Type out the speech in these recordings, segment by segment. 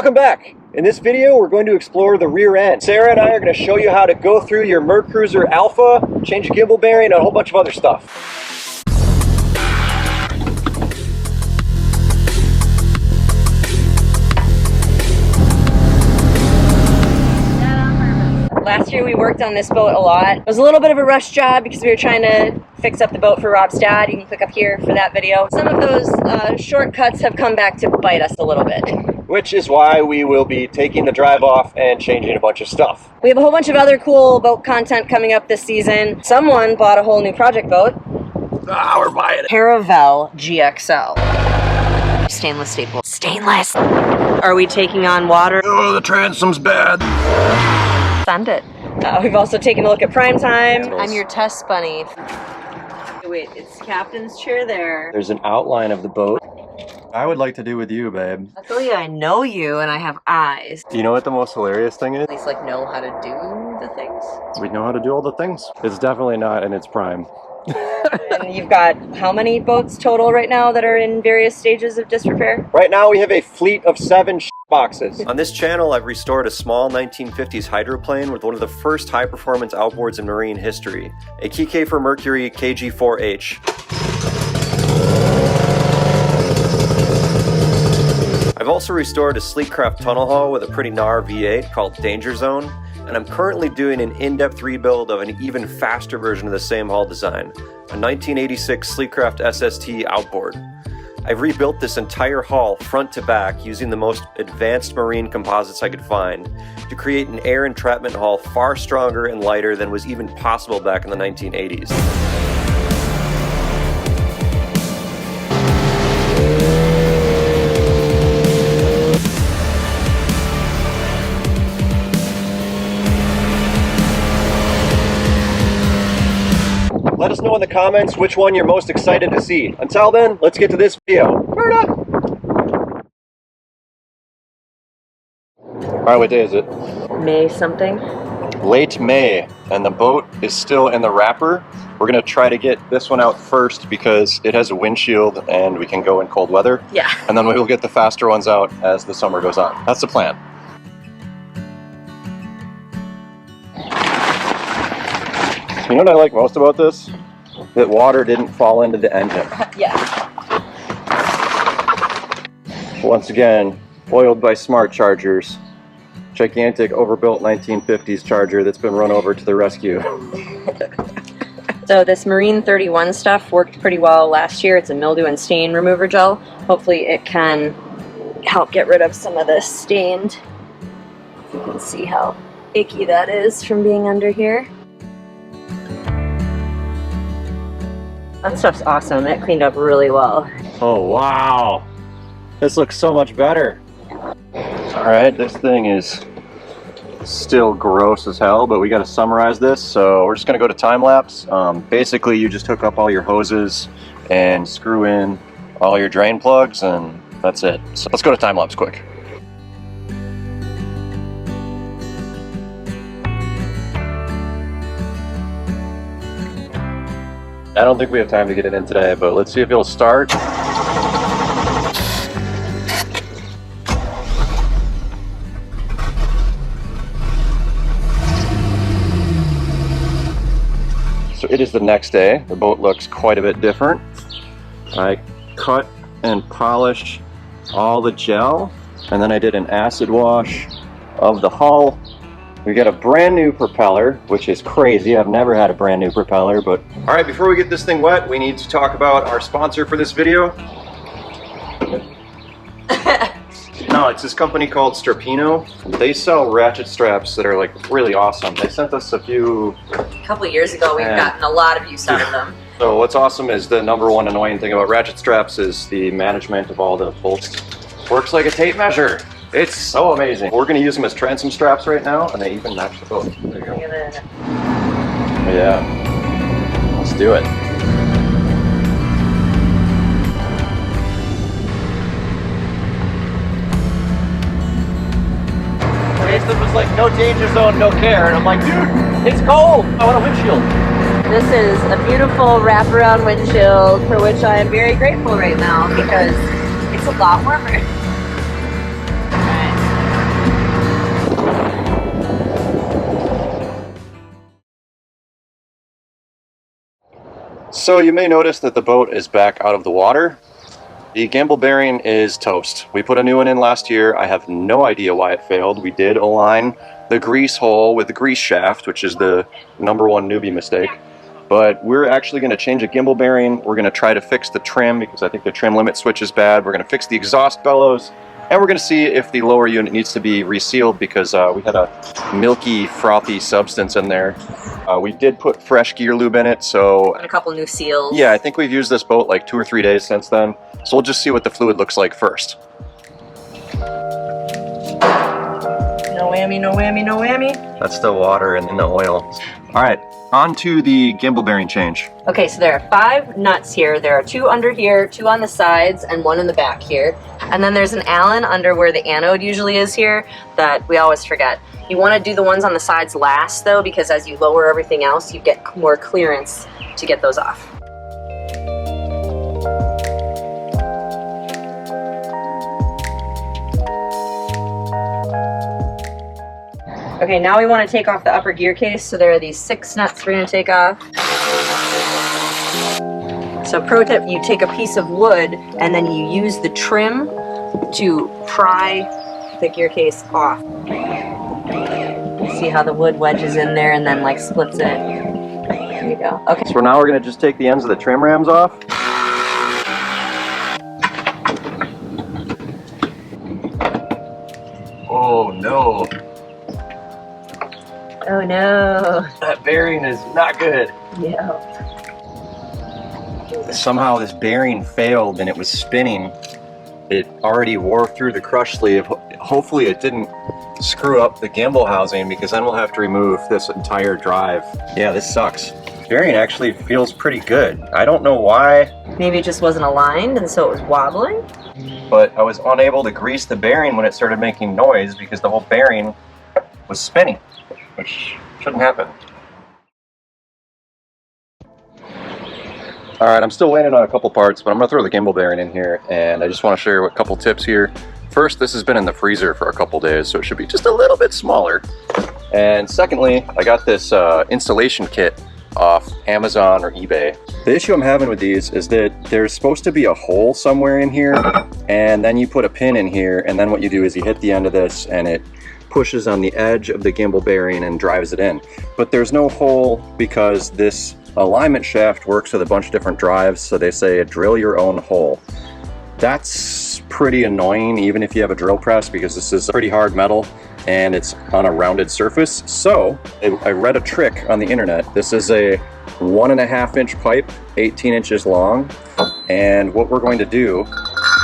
Welcome back! In this video, we're going to explore the rear end. Sarah and I are going to show you how to go through your Mercruiser Alpha, change a gimbal bearing, and a whole bunch of other stuff. Last year we worked on this boat a lot. It was a little bit of a rush job because we were trying to fix up the boat for Rob's dad. You can click up here for that video. Some of those shortcuts have come back to bite us a little bit. Which is why we will be taking the drive off and changing a bunch of stuff. We have a whole bunch of other cool boat content coming up this season. Someone bought a whole new project boat. We're buying it. Paravel GXL. Stainless staple. Stainless! Are we taking on water? Oh, the transom's bad. Send it. We've also taken a look at prime time. I'm your test bunny. Wait, it's captain's chair there. There's an outline of the boat. I would like to do with you, babe. Luckily, I know you and I have eyes. Do you know what the most hilarious thing is? At least, like, know how to do the things. We know how to do all the things. It's definitely not in its prime. And you've got how many boats total right now that are in various stages of disrepair? Right now, we have a fleet of 7 boxes. On this channel, I've restored a small 1950s hydroplane with one of the first high-performance outboards in marine history, a Kike for Mercury KG-4H. I've also restored a sleek craft tunnel hull with a pretty gnar V8 called Danger Zone, and I'm currently doing an in-depth rebuild of an even faster version of the same hull design, a 1986 Sleekcraft SST outboard. I've rebuilt this entire hull front to back using the most advanced marine composites I could find to create an air entrapment hull far stronger and lighter than was even possible back in the 1980s. Let us know in the comments which one you're most excited to see. Until then, let's get to this video. Alright, what day is it? May something. Late May, and the boat is still in the wrapper. We're going to try to get this one out first because it has a windshield and we can go in cold weather. Yeah. And then we will get the faster ones out as the summer goes on. That's the plan. You know what I like most about this? That water didn't fall into the engine. Yeah. Once again, foiled by smart chargers. Gigantic overbuilt 1950s charger that's been run over to the rescue. So this Marine 31 stuff worked pretty well last year. It's a mildew and stain remover gel. Hopefully it can help get rid of some of this stained. You can see how icky that is from being under here. That stuff's awesome. It cleaned up really well. Oh wow, this looks so much better. All right, this thing is still gross as hell, but we got to summarize this, so we're just gonna go to time lapse. Basically, you just hook up all your hoses and screw in all your drain plugs, and that's it. So let's go to time lapse quick. I don't think we have time to get it in today, but let's see if it'll start. So it is the next day. The boat looks quite a bit different. I cut and polished all the gel, and then I did an acid wash of the hull. We got a brand new propeller, which is crazy. I've never had a brand new propeller, but... All right, before we get this thing wet, we need to talk about our sponsor for this video. No, it's this company called Sterpino. They sell ratchet straps that are like really awesome. They sent us a few... A couple of years ago, we've gotten a lot of use out of them. So what's awesome is the #1 annoying thing about ratchet straps is the management of all the bolts. Works like a tape measure. It's so amazing. We're going to use them as transom straps right now, and they even match the boat. There you go. Look at that. Yeah. Let's do it. Jason was like, no danger zone, no care. And I'm like, dude, it's cold. I want a windshield. This is a beautiful wraparound windshield for which I am very grateful right now because it's a lot warmer. Alright. So you may notice that the boat is back out of the water. The Gimble bearing is toast. We put a new one in last year. I have no idea why it failed. We did align the grease hole with the grease shaft, which is the #1 newbie mistake. But we're actually going to change a gimbal bearing. We're going to try to fix the trim because I think the trim limit switch is bad. We're going to fix the exhaust bellows. And we're going to see if the lower unit needs to be resealed because we had a milky, frothy substance in there. We did put fresh gear lube in it, so... And a couple new seals. Yeah, I think we've used this boat like 2 or 3 days since then. So we'll just see what the fluid looks like first. No whammy, no whammy, no whammy. That's still water and then the oil. All right, on to the gimbal bearing change. Okay, so there are 5 nuts here. There are 2 under here, 2 on the sides, and 1 in the back here. And then there's an Allen under where the anode usually is here that we always forget. You want to do the ones on the sides last though, because as you lower everything else, you get more clearance to get those off. Okay, now we want to take off the upper gear case. So there are these 6 nuts we're going to take off. So pro tip, you take a piece of wood and then you use the trim to pry the gear case off. See how the wood wedges in there and then like splits it. There you go. Okay. So now we're going to just take the ends of the trim rams off. Oh no. Oh no. That bearing is not good. Yeah. Somehow this bearing failed and it was spinning. It already wore through the crush sleeve. Hopefully it didn't screw up the gimbal housing because then we'll have to remove this entire drive. Yeah, this sucks. Bearing actually feels pretty good. I don't know why. Maybe it just wasn't aligned and so it was wobbling? But I was unable to grease the bearing when it started making noise because the whole bearing was spinning, which shouldn't happen. All right, I'm still waiting on a couple parts, but I'm gonna throw the gimbal bearing in here, and I just wanna share a couple tips here. First, this has been in the freezer for a couple days, so it should be just a little bit smaller. And secondly, I got this installation kit off Amazon or eBay. The issue I'm having with these is that there's supposed to be a hole somewhere in here, and then you put a pin in here, and then what you do is you hit the end of this, and it pushes on the edge of the gimbal bearing and drives it in. But there's no hole because this alignment shaft works with a bunch of different drives, so they say drill your own hole. That's pretty annoying even if you have a drill press because this is pretty hard metal and it's on a rounded surface. So I read a trick on the internet. This is a 1.5 inch pipe, 18 inches long, and what we're going to do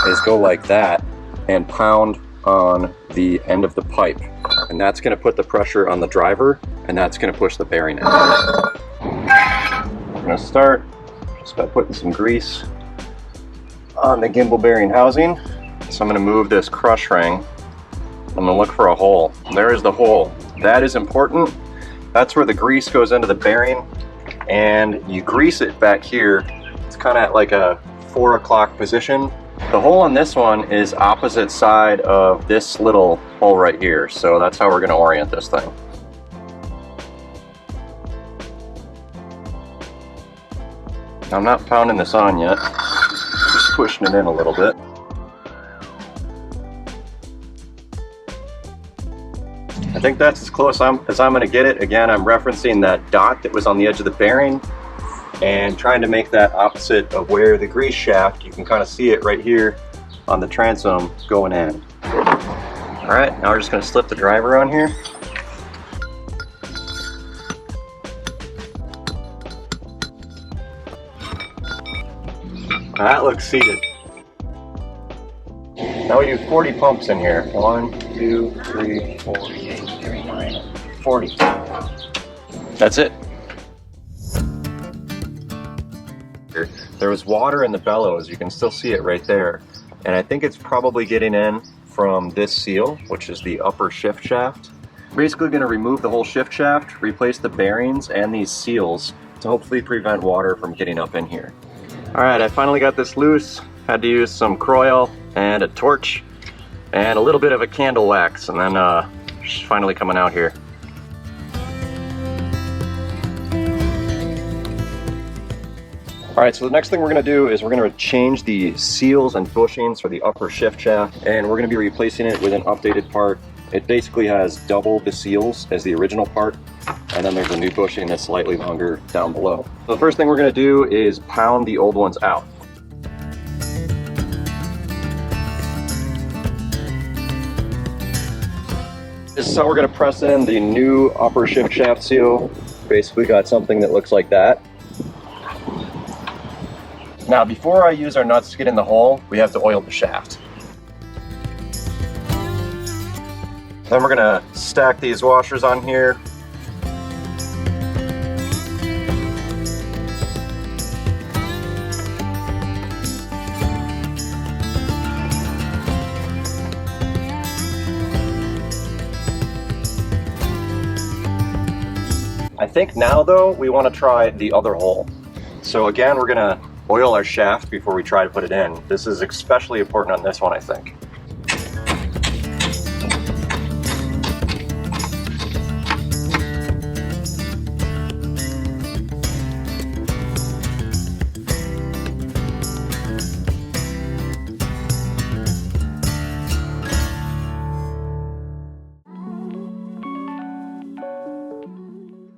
is go like that and pound on the end of the pipe, and that's going to put the pressure on the driver and that's going to push the bearing in. I'm going to start just by putting some grease on the gimbal bearing housing. So I'm going to move this crush ring. I'm going to look for a hole. There is the hole. That is important. That's where the grease goes into the bearing, and you grease it back here. It's kind of at like a 4 o'clock position. The hole on this one is opposite side of this little hole right here. So that's how we're going to orient this thing. I'm not pounding this on yet, just pushing it in a little bit. I think that's as close as I'm going to get it. Again, I'm referencing that dot that was on the edge of the bearing and trying to make that opposite of where the grease shaft, you can kind of see it right here on the transom going in. All right, now we're just going to slip the driver on here. That looks seated. Now we do 40 pumps in here. 1, 2, 3, 4, 40. That's it. There was water in the bellows. You can still see it right there. And I think it's probably getting in from this seal, which is the upper shift shaft. Basically going to remove the whole shift shaft, replace the bearings and these seals to hopefully prevent water from getting up in here. Alright, I finally got this loose. Had to use some Croil and a torch and a little bit of a candle wax, and then she's finally coming out here. All right, so the next thing we're gonna do is we're gonna change the seals and bushings for the upper shift shaft, and we're gonna be replacing it with an updated part. It basically has double the seals as the original part, and then there's a new bushing that's slightly longer down below. So the first thing we're gonna do is pound the old ones out. This is how we're gonna press in the new upper shift shaft seal. Basically got something that looks like that. Now, before I use our nuts to get in the hole, we have to oil the shaft. Then we're gonna stack these washers on here. I think now though, we want to try the other hole. So again, we're gonna oil our shaft before we try to put it in. This is especially important on this one, I think.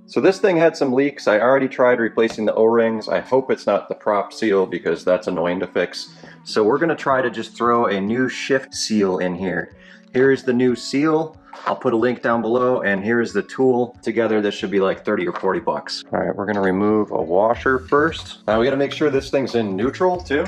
So this thing had some leaks. I already tried replacing the O-rings. I hope it's not the prop seal because that's annoying to fix. So we're gonna try to just throw a new shift seal in here. Here's the new seal. I'll put a link down below, and here's the tool. Together this should be like 30 or 40 bucks. All right, we're gonna remove a washer first. Now we gotta make sure this thing's in neutral too.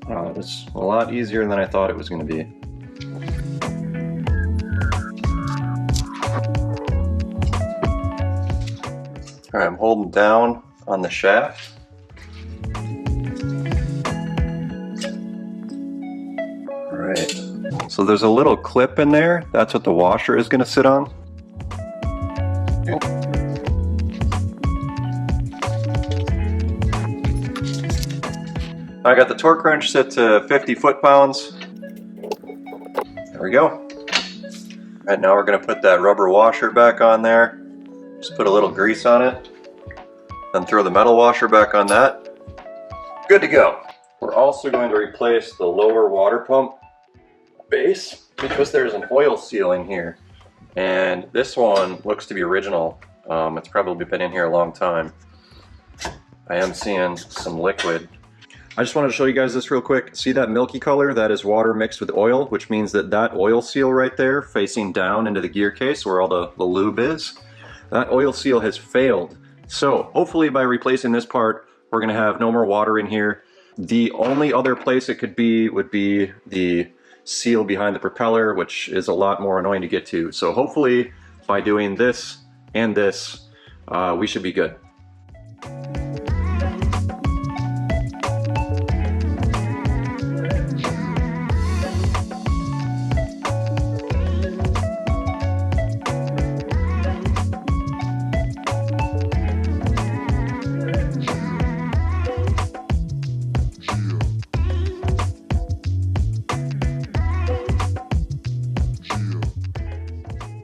Oh, it was a lot easier than I thought it was gonna be. All right, I'm holding down on the shaft. All right, so there's a little clip in there. That's what the washer is gonna sit on. I got the torque wrench set to 50 foot-pounds. There we go. All right, now we're gonna put that rubber washer back on there. Just put a little grease on it, then throw the metal washer back on that. Good to go. We're also going to replace the lower water pump base because there's an oil seal in here. And this one looks to be original. It's probably been in here a long time. I am seeing some liquid. I just wanted to show you guys this real quick. See that milky color? That is water mixed with oil, which means that that oil seal right there facing down into the gear case where all the lube is, that oil seal has failed. So hopefully by replacing this part, we're gonna have no more water in here. The only other place it could be would be the seal behind the propeller, which is a lot more annoying to get to. So hopefully by doing this and this, we should be good.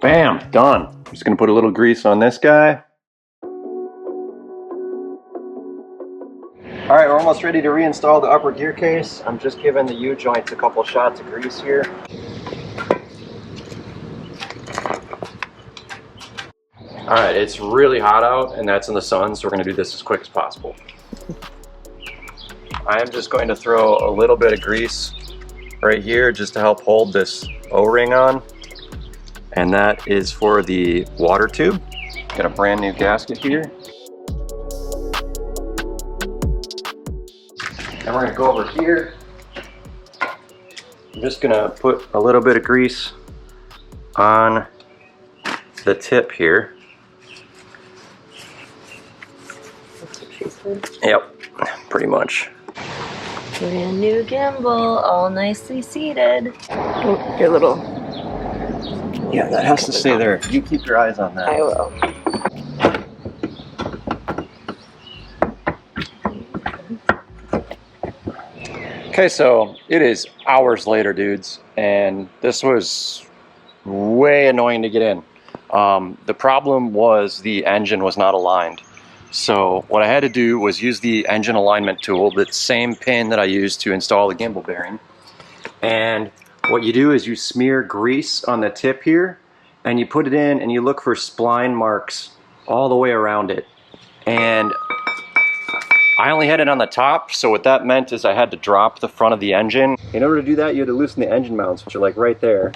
Bam, done. I'm just gonna put a little grease on this guy. All right, we're almost ready to reinstall the upper gear case. I'm just giving the U-joints a couple shots of grease here. All right, it's really hot out and that's in the sun, so we're gonna do this as quick as possible. I am just going to throw a little bit of grease right here just to help hold this O-ring on. And that is for the water tube. Got a brand new gasket here. And we're gonna go over here. I'm just gonna put a little bit of grease on the tip here. That's what she said. Yep, pretty much. Brand new gimbal, all nicely seated. Oh, your little... Yeah, that has to stay there. You keep your eyes on that. I will. Okay, so it is hours later, dudes, and this was way annoying to get in. The problem was the engine was not aligned. So what I had to do was use the engine alignment tool, that same pin that I used to install the gimbal bearing. And what you do is you smear grease on the tip here, and you put it in and you look for spline marks all the way around it. And I only had it on the top, so what that meant is I had to drop the front of the engine. In order to do that, you had to loosen the engine mounts, which are like right there.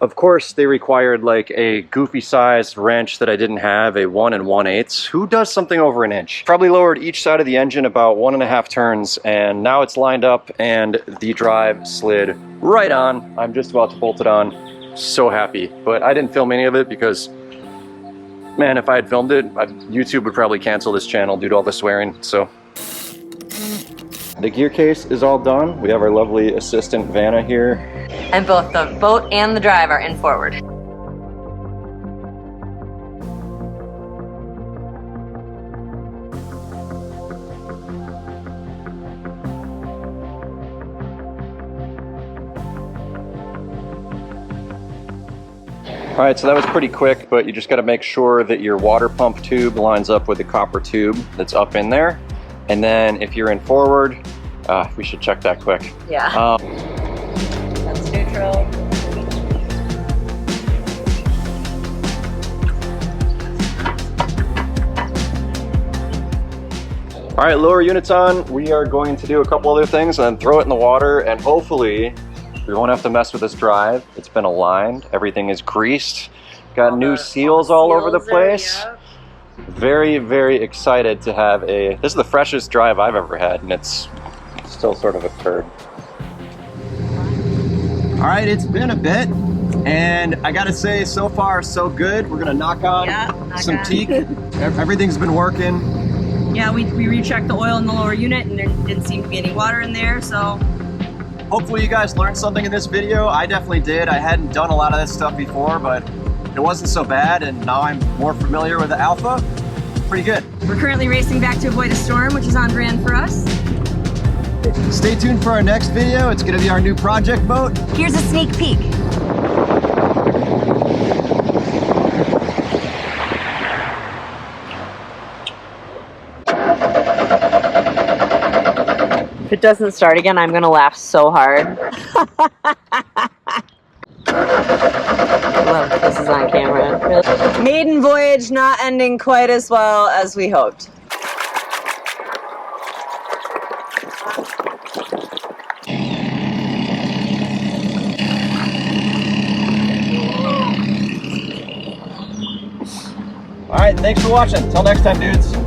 Of course, they required like a goofy sized wrench that I didn't have, a 1 1/8. Who does something over an inch? Probably lowered each side of the engine about 1.5 turns, and now it's lined up and the drive slid right on. I'm just about to bolt it on. So happy, but I didn't film any of it because, man, if I had filmed it, YouTube would probably cancel this channel due to all the swearing, so. The gear case is all done. We have our lovely assistant Vanna here. And both the boat and the drive are in forward. All right, so that was pretty quick, but you just got to make sure that your water pump tube lines up with the copper tube that's up in there. And then if you're in forward, we should check that quick. Yeah. That's neutral. All right, lower units on. We are going to do a couple other things and then throw it in the water, and hopefully we won't have to mess with this drive. It's been aligned. Everything is greased. Got new seals all over the place. Yep. Very, very excited to have this is the freshest drive I've ever had, and it's still sort of a turd. All right, it's been a bit, and I gotta say, so far, so good. We're gonna knock on some teak. Everything's been working. Yeah, we rechecked the oil in the lower unit, and there didn't seem to be any water in there, so. Hopefully you guys learned something in this video. I definitely did. I hadn't done a lot of this stuff before, but it wasn't so bad, and now I'm more familiar with the Alpha. Pretty good. We're currently racing back to avoid a storm, which is on brand for us. Stay tuned for our next video. It's gonna be our new project boat. Here's a sneak peek. If it doesn't start again, I'm gonna laugh so hard. Love that this is on camera. Really. Maiden voyage not ending quite as well as we hoped. All right, thanks for watching. Till next time, dudes.